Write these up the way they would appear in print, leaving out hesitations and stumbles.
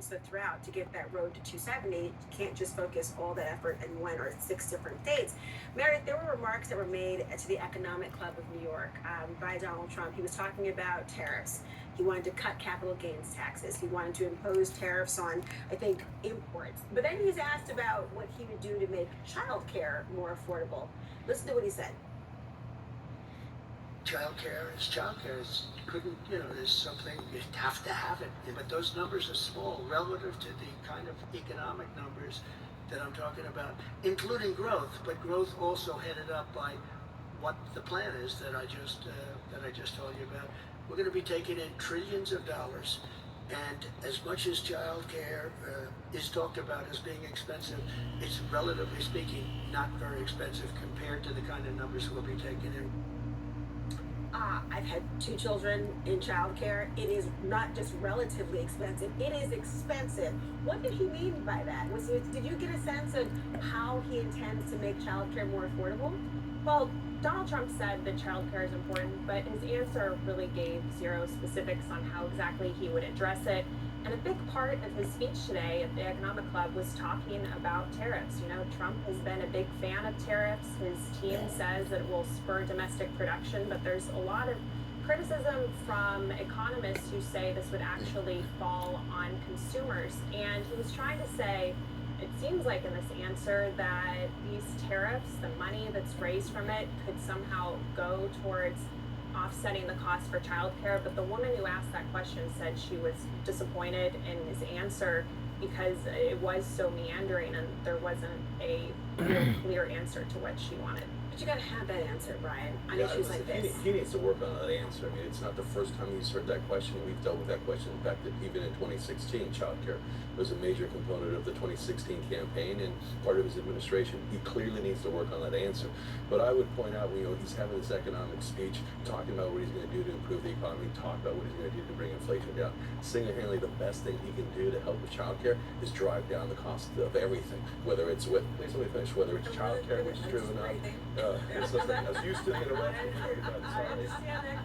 also throughout to get that road to 270. You can't just focus all that effort in one or six different dates. Meredith, there were remarks that were made to the Economic Club of New York by Donald Trump. He was talking about tariffs. He wanted to cut capital gains taxes. He wanted to impose tariffs on, I think, imports. But then he's asked about what he would do to make childcare more affordable. Listen to what he said. Childcare is childcare. Couldn't, there's something, you have to have it. But those numbers are small relative to the kind of economic numbers that I'm talking about, including growth. But growth also headed up by what the plan is that I just told you about. We're going to be taking in trillions of dollars. And as much as childcare is talked about as being expensive, it's relatively speaking not very expensive compared to the kind of numbers we'll be taking in. I've had 2 children in childcare. It is not just relatively expensive, it is expensive. What did he mean by that? Did you get a sense of how he intends to make childcare more affordable? Well, Donald Trump said that childcare is important, but his answer really gave zero specifics on how exactly he would address it. And a big part of his speech today at the Economic Club was talking about tariffs. Trump has been a big fan of tariffs. His team says that it will spur domestic production, but there's a lot of criticism from economists who say this would actually fall on consumers. And he was trying to say, it seems like in this answer that these tariffs, the money that's raised from it, could somehow go towards offsetting the cost for childcare. But the woman who asked that question said she was disappointed in his answer because it was so meandering and there wasn't a clear answer to what she wanted. But you got to have that answer, Brian, on issues like this. He needs to work on that answer. I mean, it's not the first time he's heard that question. We've dealt with that question. In fact, even in 2016, childcare was a major component of the 2016 campaign and part of his administration. He clearly needs to work on that answer. But I would point out, he's having this economic speech, talking about what he's going to do to improve the economy, talking about what he's going to do to bring inflation down. Single-handedly, the best thing he can do to help with childcare is drive down the cost of everything, whether it's whether it's childcare, which is driven up. I was used to the interruption. I understand that.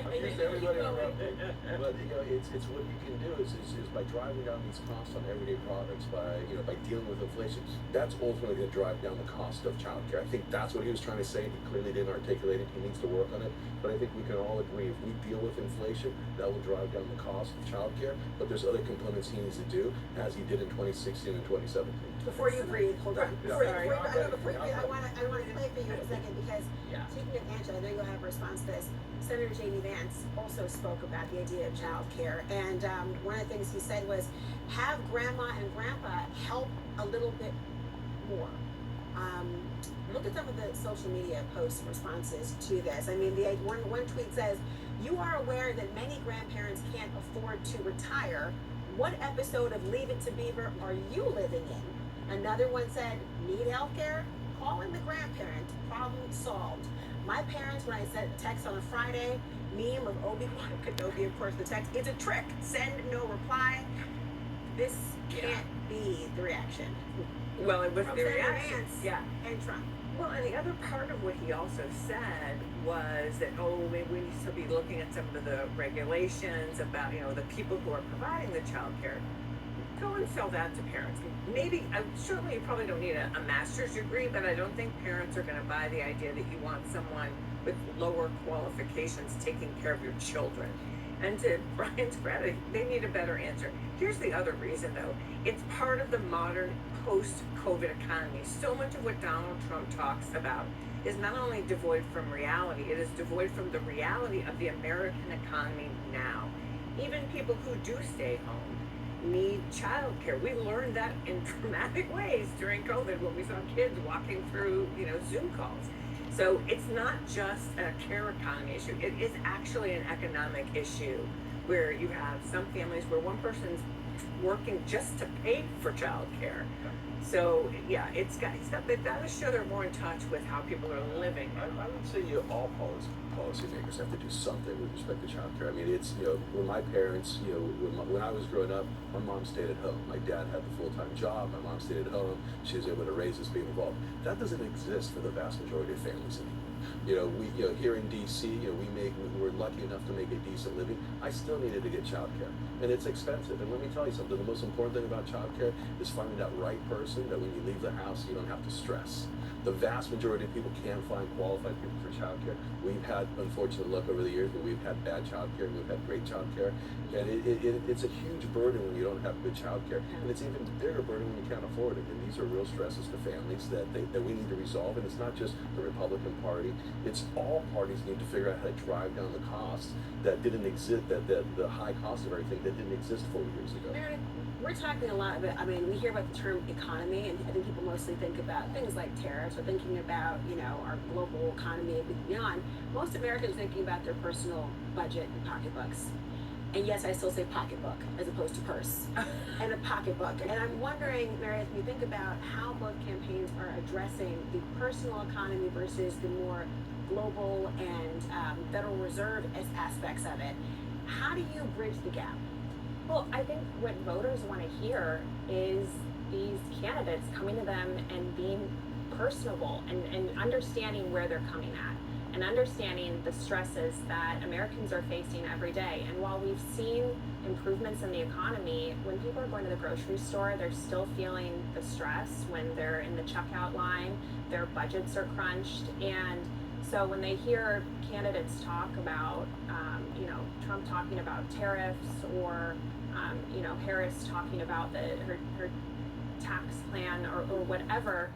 I'm used to everybody interrupting. But it's what you can do is by driving down these costs on everyday products, by dealing with inflation. That's ultimately going to drive down the cost of childcare. I think that's what he was trying to say. He clearly didn't articulate it. He needs to work on it. But I think we can all agree if we deal with inflation, that will drive down the cost of childcare. But there's other components he needs to do, as he did in 2016 and 2017. Before you breathe, hold on. I want to play for you a second because speaking of Angela, I know you'll have a response to this. Senator J.D. Vance also spoke about the idea of child care, and one of the things he said was have grandma and grandpa help a little bit more. Look at some of the social media posts responses to this. I mean, one tweet says, "You are aware that many grandparents can't afford to retire. What episode of Leave It to Beaver are you living in?" Another one said, "Need health care? Call in the grandparent. Problem solved. My parents, when I sent a text on a Friday, meme of Obi-Wan Kenobi, of course, the text, it's a trick. Send no reply." This can't be the reaction. Well, it was from the Senator reaction. Vance and Trump. Well, and the other part of what he also said was that, maybe we need to be looking at some of the regulations about, the people who are providing the child care. Go and sell that to parents. Maybe, certainly you probably don't need a master's degree, but I don't think parents are going to buy the idea that you want someone with lower qualifications taking care of your children. And to Brian's credit, they need a better answer. Here's the other reason, though. It's part of the modern post-COVID economy. So much of what Donald Trump talks about is not only devoid from reality, it is devoid from the reality of the American economy now. Even people who do stay home need childcare. We learned that in dramatic ways during COVID when we saw kids walking through, Zoom calls. So it's not just a care economy issue. It is actually an economic issue where you have some families where one person's working just to pay for childcare. So they've got to show they're more in touch with how people are living. I would say all policymakers have to do something with respect to childcare. I mean, it's when my parents, when I was growing up, my mom stayed at home. My dad had the full-time job. My mom stayed at home. She was able to raise us, being involved. That doesn't exist for the vast majority of families anymore. Here in DC, we're lucky enough to make a decent living. I still needed to get childcare, and it's expensive. And let me tell you something: the most important thing about childcare is finding that right person. That when you leave the house, you don't have to stress. The vast majority of people can find qualified people for childcare. We've had unfortunate luck over the years, but we've had bad childcare, we've had great childcare, and it's a huge burden when you don't have good childcare, and it's even bigger burden when you can't afford it. And these are real stresses to families that we need to resolve. And it's not just the Republican Party; it's all parties need to figure out how to drive down the costs that didn't exist, that the high cost of everything that didn't exist 4 years ago. Meredith, we're talking a lot about, I mean, we hear about the term economy, and I think people mostly think about things like tariffs or thinking about, our global economy and beyond. Most Americans are thinking about their personal budget and pocketbooks. And yes, I still say pocketbook as opposed to purse and a pocketbook. And I'm wondering, Meredith, when you think about how both campaigns are addressing the personal economy versus the more global and Federal Reserve aspects of it, how do you bridge the gap? Well, I think what voters want to hear is these candidates coming to them and being personable and understanding where they're coming at and understanding the stresses that Americans are facing every day. And while we've seen improvements in the economy, when people are going to the grocery store, they're still feeling the stress when they're in the checkout line, their budgets are crunched. And so when they hear candidates talk about, Trump talking about tariffs or, Harris talking about her tax plan or whatever,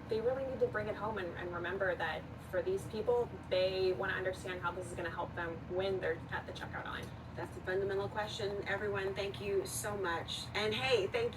they really need to bring it home and remember that for these people, they want to understand how this is going to help them when they're at the checkout line. That's the fundamental question. Everyone, thank you so much. And hey, thank you.